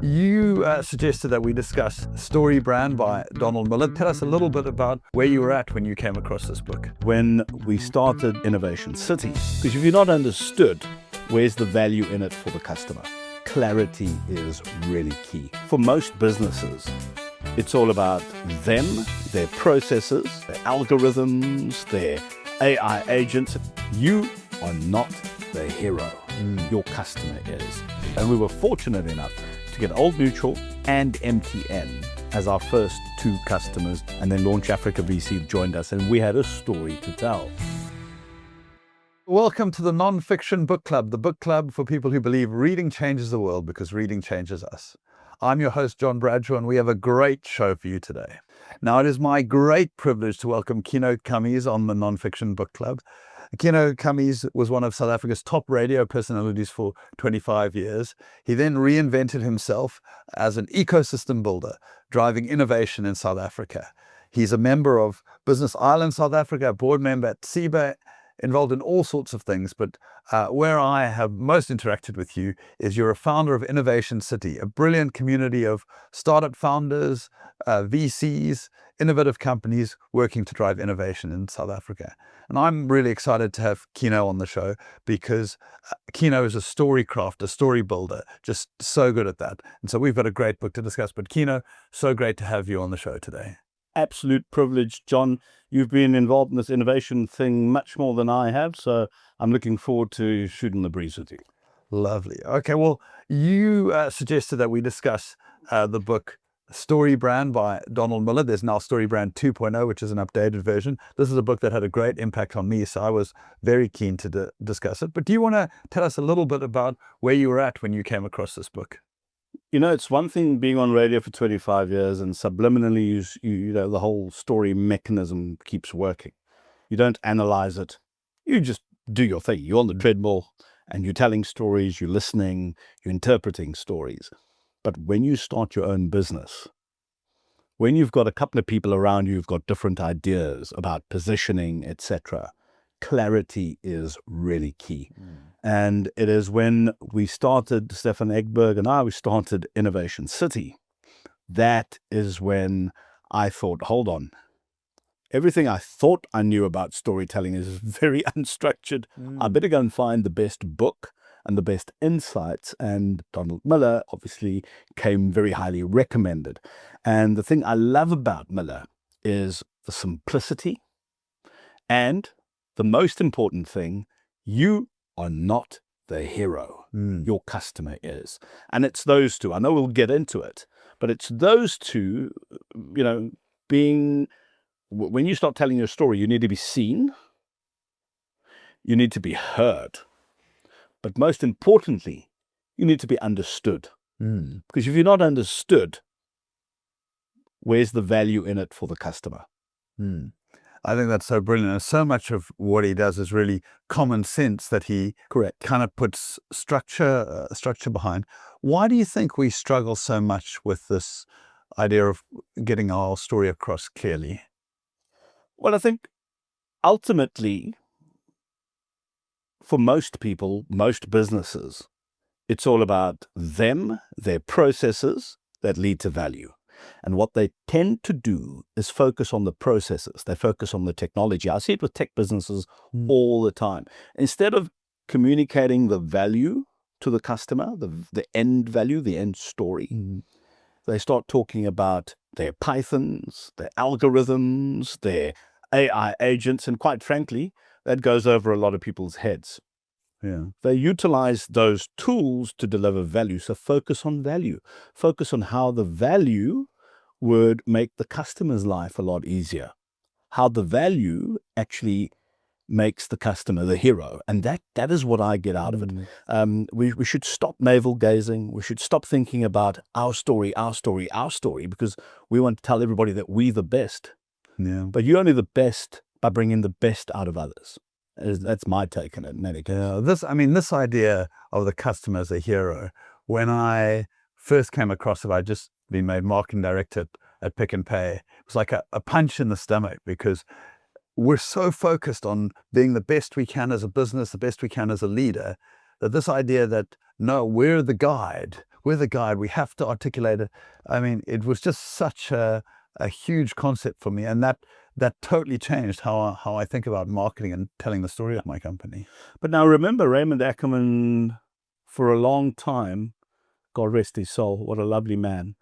You suggested that we discuss Storybrand by Don Miller. Tell us a little bit about where you were at when you came across this book. When we started Innovation City, because if you're not understood, where's the value in it for the customer? Clarity is really key. For most businesses, it's all about them, their processes, their algorithms, their AI agents. You are not the hero. Your customer is. And we were fortunate enough to get Old Mutual and MTN as our first two customers, and then Launch Africa VC joined us, and we had a story to tell. Welcome to the Non-Fiction Book Club, the book club for people who believe reading changes the world because reading changes us. I'm your host, John Bradshaw, and we have a great show for you today. Now, it is my great privilege to welcome Kieno Kammies on the Non-Fiction Book Club. Kieno Kammies was one of South Africa's top radio personalities for 25 years. He then reinvented himself as an ecosystem builder, driving innovation in South Africa. He's a member of Business Island South Africa, a board member at SIBA, involved in all sorts of things, but where I have most interacted with you is you're a founder of Innovation City, a brilliant community of startup founders, VCs, innovative companies working to drive innovation in South Africa. And I'm really excited to have Kieno on the show because Kieno is a story crafter, a story builder, just so good at that. And so we've got a great book to discuss. But Kieno, so great to have you on the show today. Absolute privilege, John. You've been involved in this innovation thing much more than I have, so I'm looking forward to shooting the breeze with you. Lovely. Okay, well, you suggested that we discuss the book Storybrand by Don Miller. There's now Storybrand 2.0, which is an updated version. This is a book that had a great impact on me, so I was very keen to discuss it. But do you want to tell us a little bit about where you were at when you came across this book? You know, it's one thing being on radio for 25 years and subliminally, you know, the whole story mechanism keeps working. You don't analyze it. You just do your thing. You're on the treadmill and you're telling stories, you're listening, you're interpreting stories. But when you start your own business, when you've got a couple of people around you who've got different ideas about positioning, etc., clarity is really key. And it is when we started, Stefan Egberg and I, we started Innovation City. That is when I thought, hold on, everything I thought I knew about storytelling is very unstructured. I better go and find the best book and the best insights. And Don Miller obviously came very highly recommended. And the thing I love about Miller is the simplicity and the most important thing, you are not the hero. Your customer is. And it's those two. I know we'll get into it, but it's those two, you know, when you start telling your story, you need to be seen, you need to be heard, but most importantly, you need to be understood. Because if you're not understood, where's the value in it for the customer? I think that's so brilliant. And so much of what he does is really common sense that he kind of puts structure behind. Why do you think we struggle so much with this idea of getting our story across clearly? Well, I think ultimately, for most people, most businesses, it's all about them, their processes that lead to value. And what they tend to do is focus on the processes. They focus on the technology. I see it with tech businesses all the time. Instead of communicating the value to the customer, the end value, the end story, they start talking about their Pythons, their algorithms, their AI agents, and quite frankly, that goes over a lot of people's heads. They utilize those tools to deliver value. So focus on value. Focus on how the value would make the customer's life a lot easier. How the value actually makes the customer the hero. And that is what I get out of it. We should stop navel gazing. We should stop thinking about our story, because we want to tell everybody that we're the best. But you're only the best by bringing the best out of others. That's my take on it in any case. This idea of the customer as a hero, when I first came across it, I'd just been made marketing director at Pick n Pay. It was like a punch in the stomach because we're so focused on being the best we can as a business, the best we can as a leader, that this idea that, no, we're the guide, with a guide. We have to articulate it. I mean, it was just such a huge concept for me, and that totally changed how I think about marketing and telling the story of my company. But now remember, Raymond Ackerman, for a long time, God rest his soul, what a lovely man.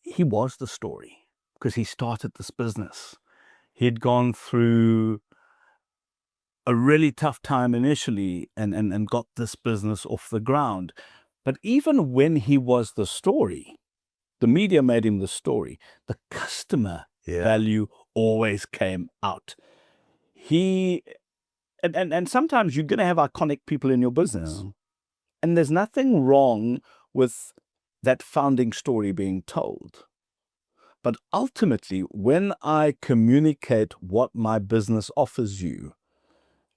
He was the story because he started this business. He'd gone through a really tough time initially and got this business off the ground. But even when he was the story, the media made him the story, the customer value always came out. And sometimes you're going to have iconic people in your business. Yeah. And there's nothing wrong with that founding story being told. But ultimately, when I communicate what my business offers you,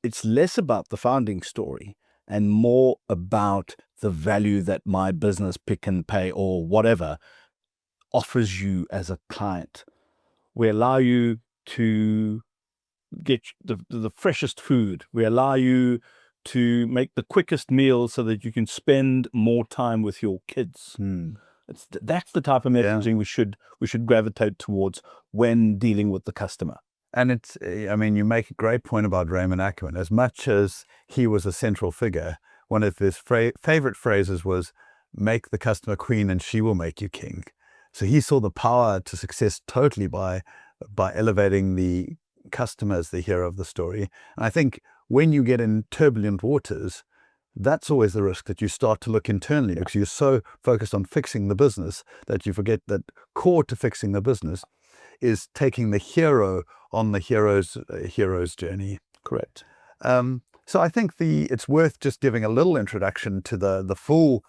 it's less about the founding story and more about the value that my business Pick and Pay or whatever offers you as a client. We allow you to get the freshest food. We allow you to make the quickest meal so that you can spend more time with your kids. That's the type of messaging we should gravitate towards when dealing with the customer. And it's, I mean, you make a great point about Raymond Ackerman. As much as he was a central figure, one of his favorite phrases was, "Make the customer queen and she will make you king." So he saw the power to success totally by elevating the customer as the hero of the story. And I think when you get in turbulent waters, that's always the risk, that you start to look internally because you're so focused on fixing the business that you forget that core to fixing the business is taking the hero on the hero's journey. Correct. So I think it's worth just giving a little introduction to the full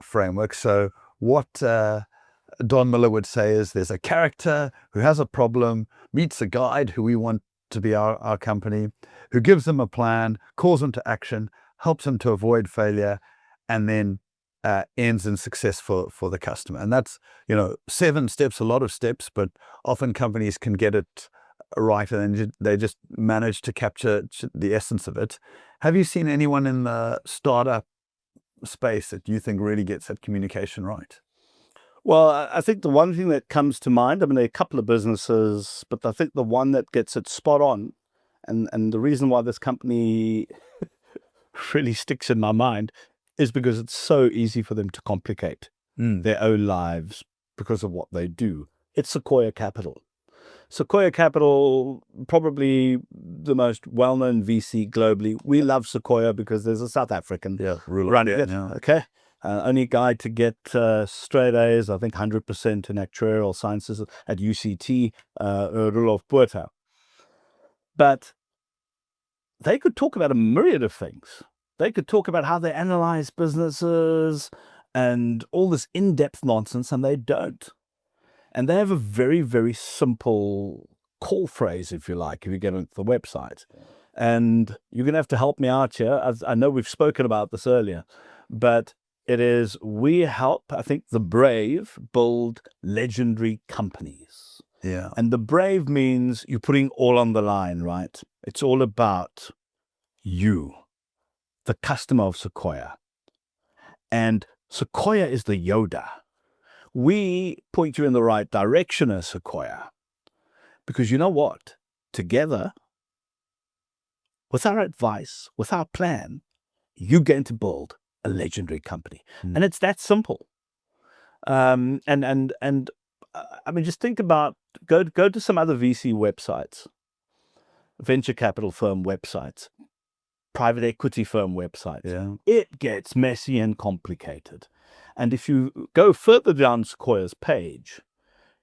framework. So what Don Miller would say is, there's a character who has a problem, meets a guide who we want to be our company, who gives them a plan, calls them to action, helps them to avoid failure, and then ends in success for the customer. And that's, 7 steps, a lot of steps, but often companies can get it right and they just manage to capture the essence of it. Have you seen anyone in the startup space that you think really gets that communication right? Well, I think the one thing that comes to mind, I mean, there are a couple of businesses, but I think the one that gets it spot on, and the reason why this company really sticks in my mind, is because it's so easy for them to complicate their own lives because of what they do. It's Sequoia Capital. Sequoia Capital, probably the most well-known VC globally. We love Sequoia because there's a South African running it. Yeah. Okay. Only guy to get straight A's, I think 100% in actuarial sciences at UCT, Rudolf Buerta. But they could talk about a myriad of things. They could talk about how they analyze businesses and all this in-depth nonsense, and they don't. And they have a very, very simple call phrase, if you like, if you get onto the website. And you're going to have to help me out here. As I know we've spoken about this earlier, but it is, we help, I think, the brave build legendary companies. Yeah. And the brave means you're putting all on the line, right? It's all about you, the customer of Sequoia. And Sequoia is the Yoda. We point you in the right direction as Sequoia. Because you know what? Together, with our advice, with our plan, you're going to build a legendary company. And it's that simple. I mean, just think about, go to some other VC websites, venture capital firm websites, private equity firm websites. Yeah. It gets messy and complicated. And if you go further down Sequoia's page,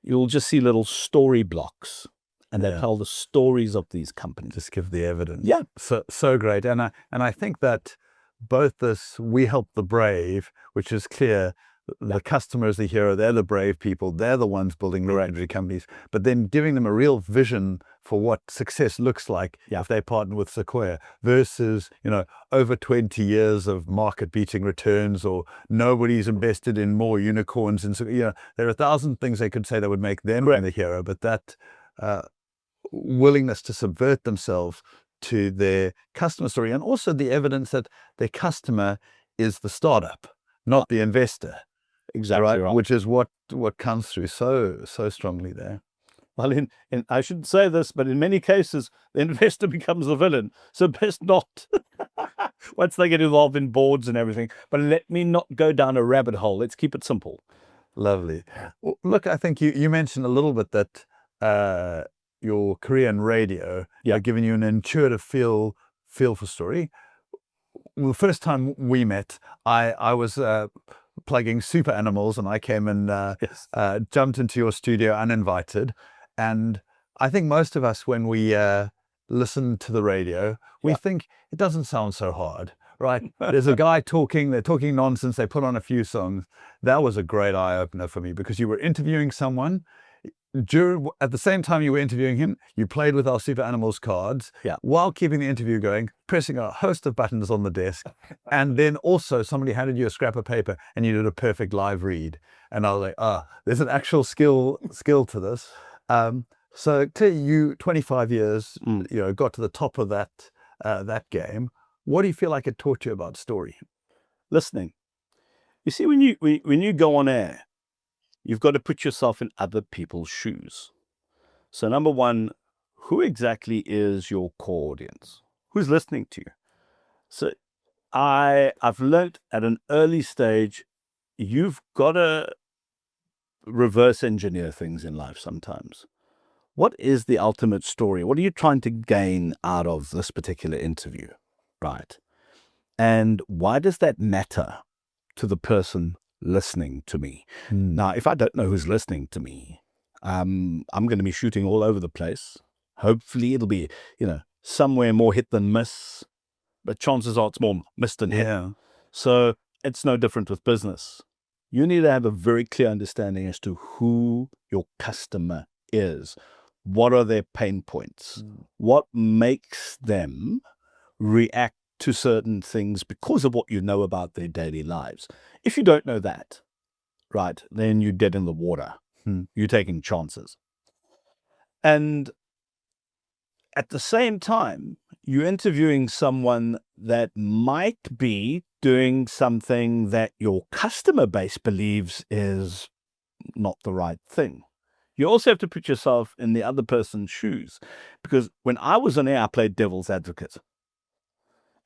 you'll just see little story blocks, and they tell the stories of these companies. Just give the evidence. Yeah. So great. And I think that both this, we help the brave, which is clear, the customer is the hero, they're the brave people, they're the ones building legendary companies, but then giving them a real vision for what success looks like if they partner with Sequoia versus, over 20 years of market beating returns, or nobody's invested in more unicorns. And so, there are 1,000 things they could say that would make them the hero, but that willingness to subvert themselves to their customer story, and also the evidence that their customer is the startup. not the investor. Exactly right. Which is what comes through so strongly there. Well, in I shouldn't say this, but in many cases, the investor becomes the villain. So best not once they get involved in boards and everything. But let me not go down a rabbit hole. Let's keep it simple. Lovely. Well, look, I think you mentioned a little bit that your career in radio giving you an intuitive feel for story. Well, the first time we met, I was plugging Super Animals, and I came and jumped into your studio uninvited. And I think most of us, when we listen to the radio, we think it doesn't sound so hard, right? There's a guy talking, they're talking nonsense, they put on a few songs. That was a great eye-opener for me, because you were interviewing someone. At the same time you were interviewing him, you played with our Super Animals cards while keeping the interview going, pressing a host of buttons on the desk. And then also somebody handed you a scrap of paper and you did a perfect live read. And I was like, there's an actual skill to this. So clearly you, 25 years, got to the top of that game. What do you feel like it taught you about story? Listening. You see, when you go on air, you've got to put yourself in other people's shoes. So number one, who exactly is your core audience? Who's listening to you? So I've learned at an early stage, you've got to reverse engineer things in life sometimes. What is the ultimate story? What are you trying to gain out of this particular interview, right? And why does that matter to the person listening to me? Now, if I don't know who's listening to me, I'm going to be shooting all over the place. Hopefully it'll be, somewhere more hit than miss, but chances are it's more miss than hit. Yeah. So it's no different with business. You need to have a very clear understanding as to who your customer is. What are their pain points? What makes them react to certain things because of what you know about their daily lives? If you don't know that, right, then you're dead in the water. You're taking chances. And at the same time, you're interviewing someone that might be doing something that your customer base believes is not the right thing. You also have to put yourself in the other person's shoes, because when I was on air, I played devil's advocate.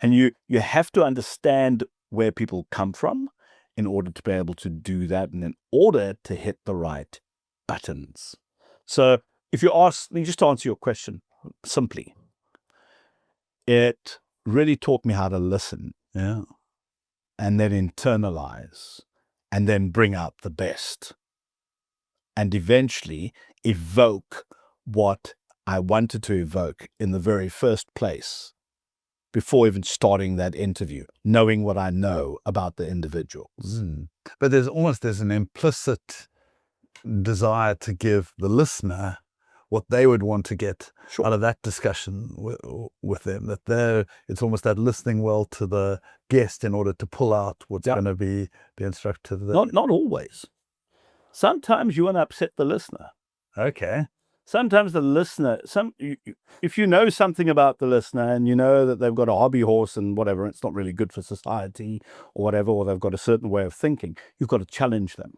And you have to understand where people come from in order to be able to do that, and in order to hit the right buttons. So if you ask me, just to answer your question simply, it really taught me how to listen. Yeah. And then internalize, and then bring out the best, and eventually evoke what I wanted to evoke in the very first place, before even starting that interview, knowing what I know about the individuals. But there's an implicit desire to give the listener what they would want to get out of that discussion with them. That it's almost that listening well to the guest in order to pull out what's going to be instructive to them. Not always. Sometimes you want to upset the listener. Okay. Sometimes the listener, if you know something about the listener and you know that they've got a hobby horse and whatever, it's not really good for society or whatever, or they've got a certain way of thinking, you've got to challenge them.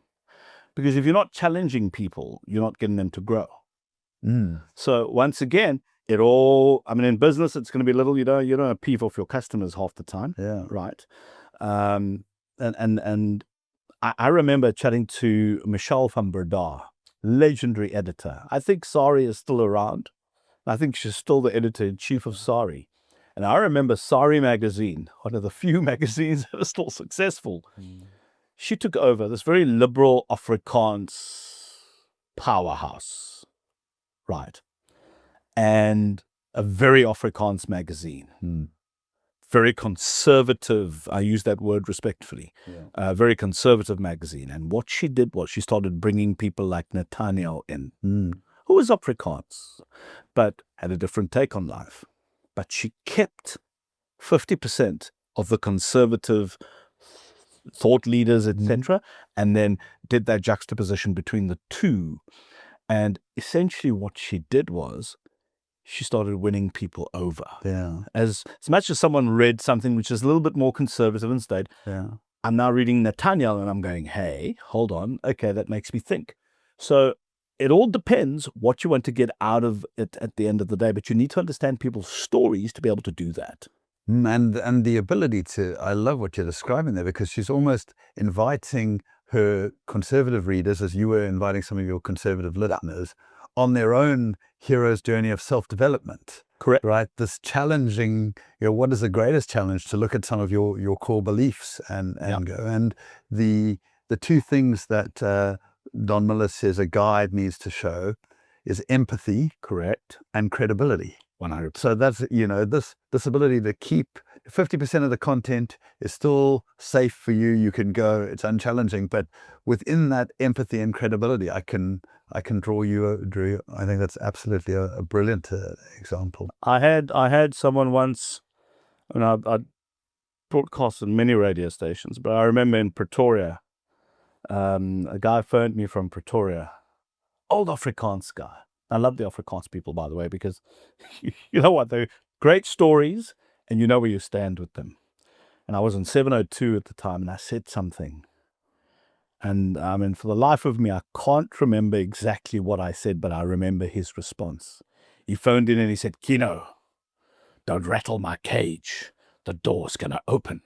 Because if you're not challenging people, you're not getting them to grow. So once again, in business, it's going to be little, you don't peeve off your customers half the time. Yeah. Right. And I remember chatting to Michelle van Bradshaw, legendary editor. I think Sari is still around. I think she's still the editor-in-chief of Sari. And I remember Sari magazine, one of the few magazines that are still successful. She took over this very liberal Afrikaans powerhouse, right? And a very Afrikaans magazine. Very conservative, I use that word respectfully, very conservative magazine. And what she did was she started bringing people like Nathaniel in, who was Afrikaans, but had a different take on life. But she kept 50% of the conservative thought leaders, etc., and then did that juxtaposition between the two. And essentially what she did was, she started winning people over. Yeah. As much as someone read something which is a little bit more conservative and stayed, I'm now reading Nathaniel and I'm going, hey, hold on. Okay, that makes me think. So it all depends what you want to get out of it at the end of the day, but you need to understand people's stories to be able to do that. And the ability to, I love what you're describing there, because she's almost inviting her conservative readers, as you were inviting some of your conservative listeners, on their own hero's journey of self-development. Correct. Right? This challenging, what is the greatest challenge? To look at some of your core beliefs and go. And the two things that Don Miller says a guide needs to show is empathy. Correct. And credibility. 100%. So that's, this ability to keep 50% of the content is still safe for you. You can go, it's unchallenging, but within that empathy and credibility, I can draw you. I think that's absolutely a brilliant example. I had someone once, and I broadcast on many radio stations, but I remember in Pretoria, a guy phoned me from Pretoria, old Afrikaans guy. I love the Afrikaans people, by the way, because you know what? They're great stories and you know where you stand with them. And I was on 702 at the time and I said something. And I mean, for the life of me, I can't remember exactly what I said, but I remember his response. He phoned in and he said, Kieno, don't rattle my cage. The door's going to open.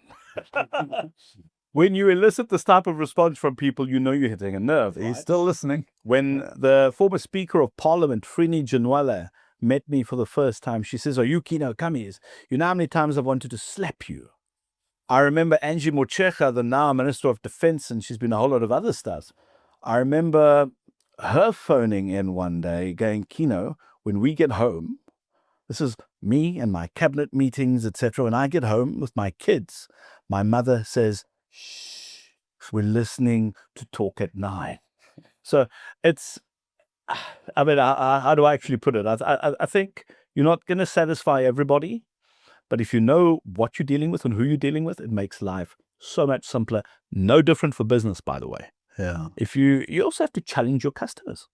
When you elicit this type of response from people, you know you're hitting a nerve. He's still listening. When the former Speaker of Parliament, Frini Janwala, met me for the first time, she says, are you Kieno Kammies? You know how many times I've wanted to slap you? I remember Angie Motshekga, the now Minister of Defence, and she's been a whole lot of other stuff. I remember her phoning in one day going, Kieno, when we get home, this is me and my cabinet meetings, etc. When I get home with my kids, my mother says, shh, we're listening to Talk at 9. So it's, I mean, how do I actually put it? I think you're not going to satisfy everybody, but if you know what you're dealing with and who you're dealing with, it makes life so much simpler. No different for business, by the way. Yeah. If you also have to challenge your customers.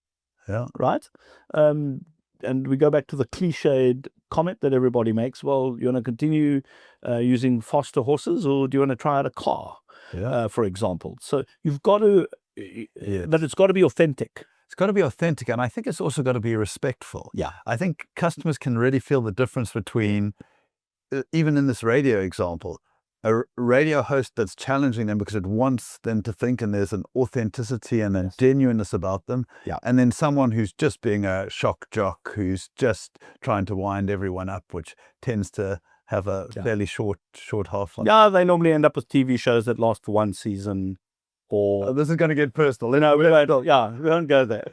Yeah. Right? And we go back to the cliched comment that everybody makes. Well, you want to continue using foster horses, or do you want to try out a car, for example? So you've got to, that it's got to be authentic. It's got to be authentic. And I think it's also got to be respectful. Yeah. I think customers can really feel the difference between, even in this radio example, a radio host that's challenging them because it wants them to think, and there's an authenticity and a genuineness about them. Yeah. And then someone who's just being a shock jock, who's just trying to wind everyone up, which tends to have a fairly short half-life. Yeah, they normally end up with TV shows that last for one season. Or this is going to get personal. We don't go there.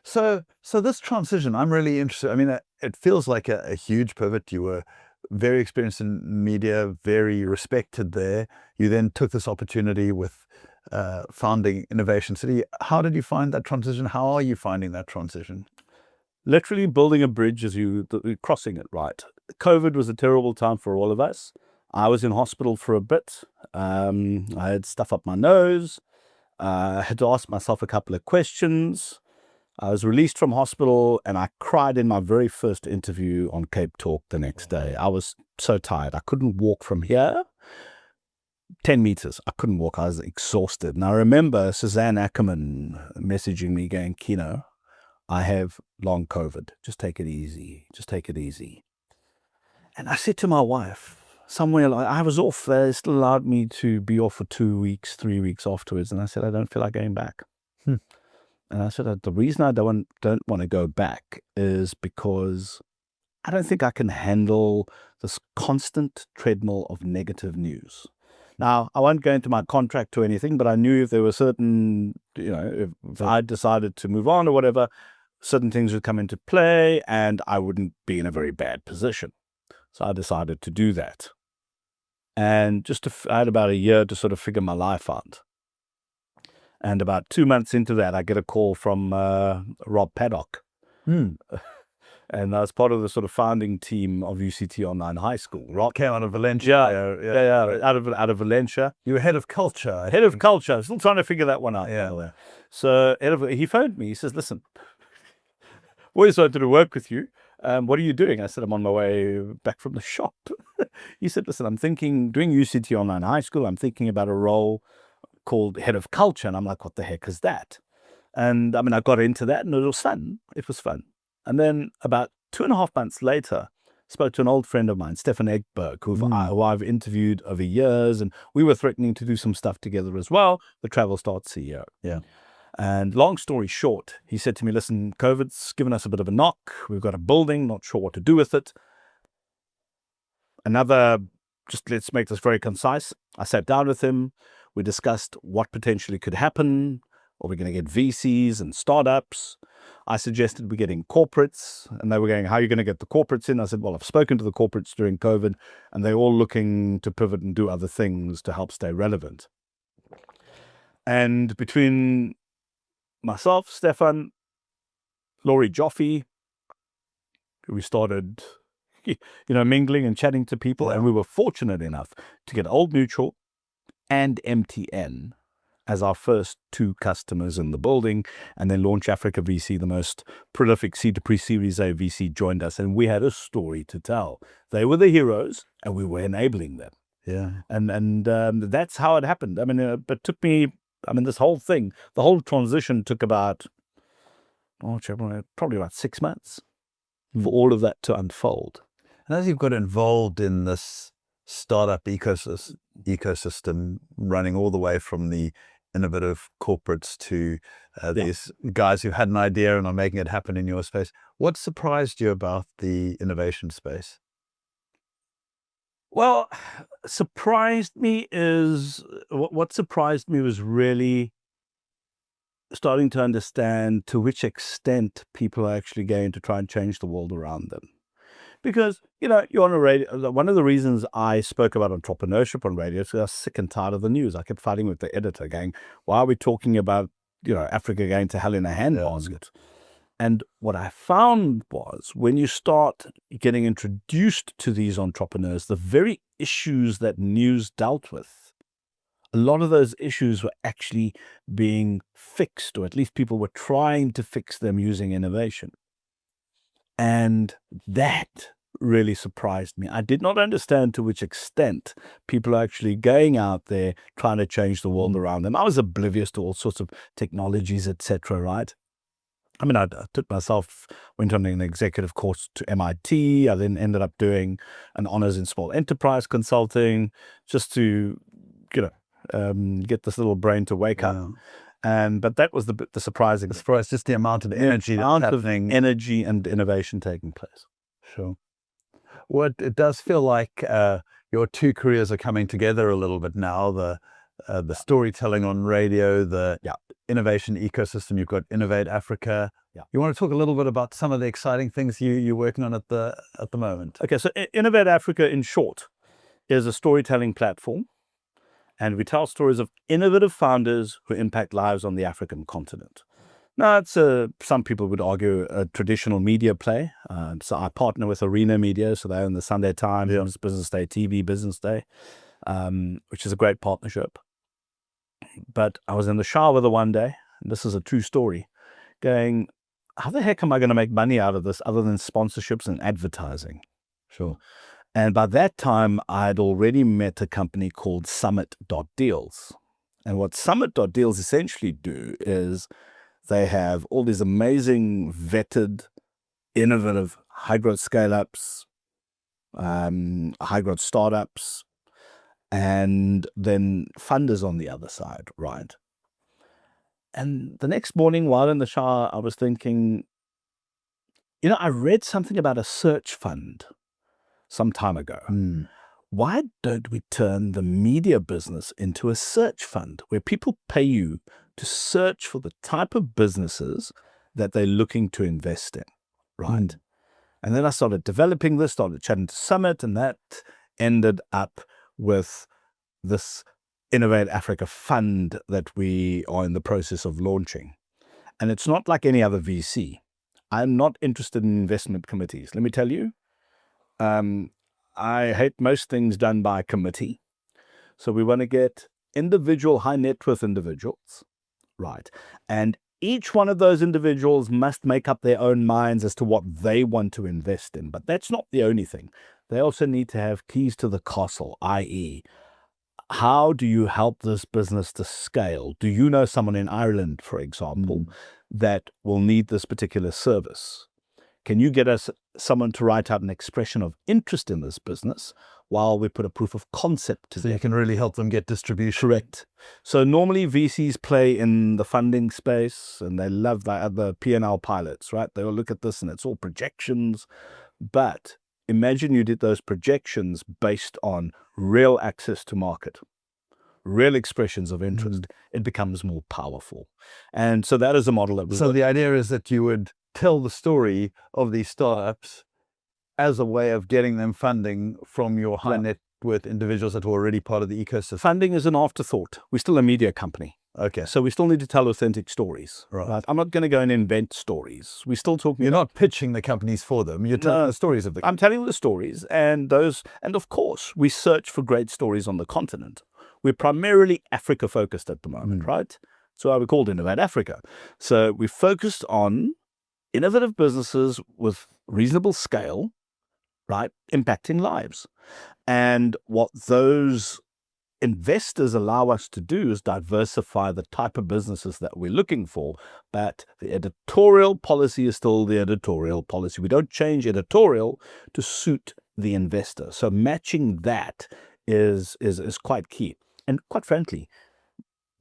So this transition, I'm really interested. I mean, it feels like a huge pivot. You were very experienced in media, very respected there. You then took this opportunity with founding Innovation City. How did you find that transition? How are you finding that transition? Literally building a bridge as you're crossing it, right? COVID was a terrible time for all of us. I was in hospital for a bit. I had stuff up my nose. I had to ask myself a couple of questions. I was released from hospital and I cried in my very first interview on Cape Talk the next day. I was so tired. I couldn't walk from here 10 meters. I couldn't walk. I was exhausted. And I remember Suzanne Ackerman messaging me going, Kieno, I have long COVID. Just take it easy. Just take it easy. And I said to my wife, somewhere, I was off. They still allowed me to be off for 2 weeks, 3 weeks afterwards. And I said, I don't feel like going back. And I said, the reason I don't want to go back is because I don't think I can handle this constant treadmill of negative news. Now, I won't go into my contract or anything, but I knew if there were certain, if I decided to move on or whatever, certain things would come into play and I wouldn't be in a very bad position. So I decided to do that. And I had about a year to sort of figure my life out. And about 2 months into that, I get a call from Rob Paddock. And I was part of the sort of founding team of UCT Online High School. Rob came out of Valencia. Yeah, out of Valencia. You were head of culture. Head of culture. Still trying to figure that one out. Yeah. So he phoned me. He says, listen, always wanted to work with you. What are you doing? I said, I'm on my way back from the shop. He said, listen, I'm thinking, doing UCT Online High School, I'm thinking about a role called Head of Culture. And I'm like, what the heck is that? And I mean, I got into that and it was fun. It was fun. And then about 2.5 months later, spoke to an old friend of mine, Stefan Egberg, who I've interviewed over years, and we were threatening to do some stuff together as well, the Travel Start CEO. Yeah. And long story short, he said to me, listen, COVID's given us a bit of a knock. We've got a building, not sure what to do with it. Just let's make this very concise. I sat down with him. We discussed what potentially could happen. Are we going to get VCs and startups? I suggested we're getting corporates, and they were going, how are you going to get the corporates in? I said, well, I've spoken to the corporates during COVID, and they're all looking to pivot and do other things to help stay relevant. And between myself, Stefan, Laurie Joffe, we started, mingling and chatting to people, and we were fortunate enough to get Old Mutual and MTN as our first 2 customers in the building, and then Launch Africa VC, the most prolific C2Pre Series A VC, joined us, and we had a story to tell. They were the heroes, and we were enabling them. Yeah. And that's how it happened. I mean, but took me, this whole thing, the whole transition took about, probably about 6 months for all of that to unfold. And as you've got involved in this startup ecosystem, running all the way from the innovative corporates to these guys who had an idea and are making it happen in your space, what surprised you about the innovation space? Well, what surprised me was really starting to understand to which extent people are actually going to try and change the world around them. Because, you're on a radio. One of the reasons I spoke about entrepreneurship on radio is because I was sick and tired of the news. I kept fighting with the editor going, why are we talking about, Africa going to hell in a handbasket? And what I found was when you start getting introduced to these entrepreneurs, the very issues that news dealt with, a lot of those issues were actually being fixed, or at least people were trying to fix them using innovation. And that really surprised me. I did not understand to which extent people are actually going out there trying to change the world around them. I was oblivious to all sorts of technologies, etc., right? I mean, I went on an executive course to MIT. I then ended up doing an honors in small enterprise consulting just to, get this little brain to wake up. But that was the surprising. The surprise, just the amount of energy energy and innovation taking place. Sure. Well, it does feel like your 2 careers are coming together a little bit now. The storytelling on radio, the innovation ecosystem. You've got Innovate Africa. Yeah. You want to talk a little bit about some of the exciting things you're working on at the moment? Okay, so Innovate Africa, in short, is a storytelling platform. And we tell stories of innovative founders who impact lives on the African continent. Now, it's some people would argue a traditional media play. So I partner with Arena Media, so they own the Sunday Times, Business Day, TV Business Day, which is a great partnership. But I was in the shower the one day, and this is a true story, going, how the heck am I going to make money out of this other than sponsorships and advertising? Sure. And by that time, I'd already met a company called Summit.Deals. And what Summit.Deals essentially do is they have all these amazing, vetted, innovative, high-growth scale-ups, high-growth startups, and then funders on the other side, right? And the next morning, while in the shower, I was thinking, I read something about a search fund some time ago. Why don't we turn the media business into a search fund where people pay you to search for the type of businesses that they're looking to invest in, right? And then I started developing this, started chatting to Summit, and that ended up with this Innovate Africa fund that we are in the process of launching. And it's not like any other VC. I'm not interested in investment committees. Let me tell you, I hate most things done by committee. So we want to get individual high net worth individuals, right? And Each one of those individuals must make up their own minds as to what they want to invest in. But that's not the only thing. They also need to have keys to the castle, i.e., how do you help this business to scale? Do you know someone in Ireland, for example, that will need this particular service? Can you get us someone to write out an expression of interest in this business while we put a proof of concept to So you can really help them get distribution. Correct. So normally VCs play in the funding space and they love the P&L pilots, right? They will look at this and it's all projections. But imagine you did those projections based on real access to market, real expressions of interest. It becomes more powerful. And so that is a model that So the idea is that you would tell the story of these startups as a way of getting them funding from your high net worth individuals that were already part of the ecosystem. Funding is an afterthought. We're still a media company. Okay. So we still need to tell authentic stories. Right. I'm not going to go and invent stories. We're still talking. You're not pitching the companies for them. You're telling the stories of the. I'm telling the stories, and of course, we search for great stories on the continent. We're primarily Africa focused at the moment, right? So we called Innovate Africa. So we focused on innovative businesses with reasonable scale, right, impacting lives. And what those investors allow us to do is diversify the type of businesses that we're looking for. But the editorial policy is still the editorial policy. We don't change editorial to suit the investor. So matching that is quite key. And quite frankly,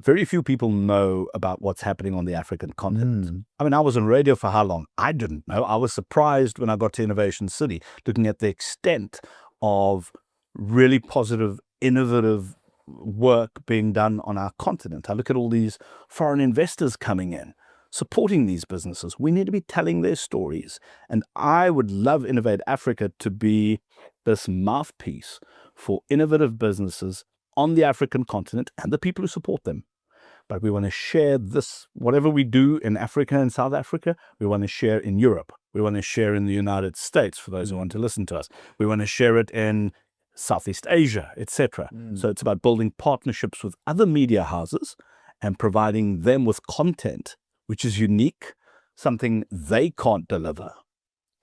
very few people know about what's happening on the African continent. I mean, I was on radio for how long? I didn't know. I was surprised when I got to Innovation City, looking at the extent of really positive, innovative work being done on our continent. I look at all these foreign investors coming in, supporting these businesses. We need to be telling their stories. And I would love Innovate Africa to be this mouthpiece for innovative businesses on the African continent and the people who support them. But we want to share this, whatever we do in Africa and South Africa, we want to share in Europe. We want to share in the United States, for those who want to listen to us. We want to share it in Southeast Asia, etc. So it's about building partnerships with other media houses and providing them with content which is unique, something they can't deliver.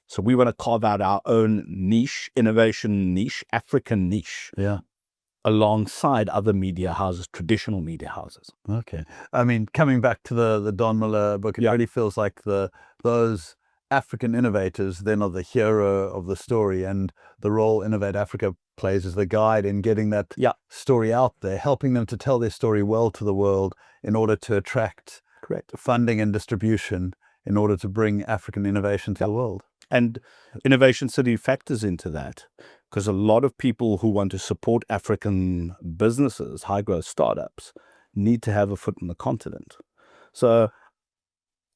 So we want to carve out our own niche, innovation niche, African niche. Alongside other media houses, traditional media houses. Okay. I mean, coming back to the Don Miller book, it really feels like those African innovators then are the hero of the story, and the role Innovate Africa plays as the guide in getting that story out there, helping them to tell their story well to the world in order to attract funding and distribution in order to bring African innovation to the world. And Innovation City factors into that, because a lot of people who want to support African businesses, high growth startups, need to have a foot in the continent. So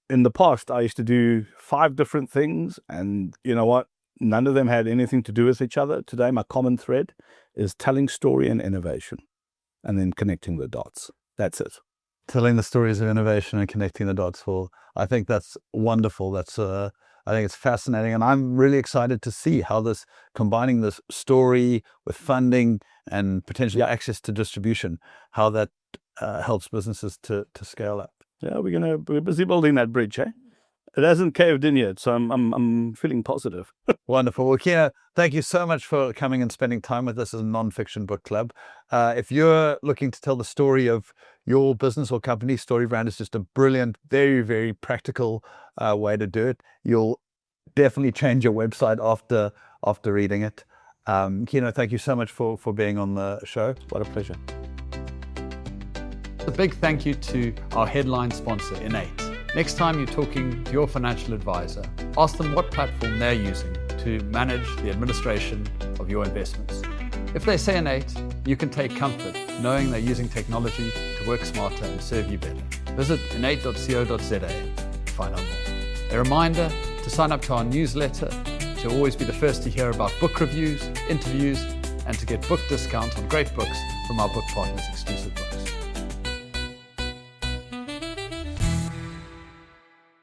in the past, I used to do 5 different things, and you know what? None of them had anything to do with each other. Today, my common thread is telling story and innovation, and then connecting the dots. That's it. Telling the stories of innovation and connecting the dots. Well, I think that's wonderful. I think it's fascinating, and I'm really excited to see how combining this story with funding and potentially access to distribution, how that helps businesses to scale up. Yeah, we're busy building that bridge, eh? It hasn't caved in yet, so I'm feeling positive. Wonderful. Well, Kieno, thank you so much for coming and spending time with us as a non-fiction book club. If you're looking to tell the story of your business or company, Storybrand is just a brilliant, very, very practical way to do it. You'll definitely change your website after reading it. Kieno, thank you so much for being on the show. What a pleasure. A big thank you to our headline sponsor, Innate. Next time you're talking to your financial advisor, ask them what platform they're using to manage the administration of your investments. If they say Innate, you can take comfort knowing they're using technology to work smarter and serve you better. Visit innate.co.za to find out more. A reminder to sign up to our newsletter to always be the first to hear about book reviews, interviews, and to get book discounts on great books from our book partners' exclusive books.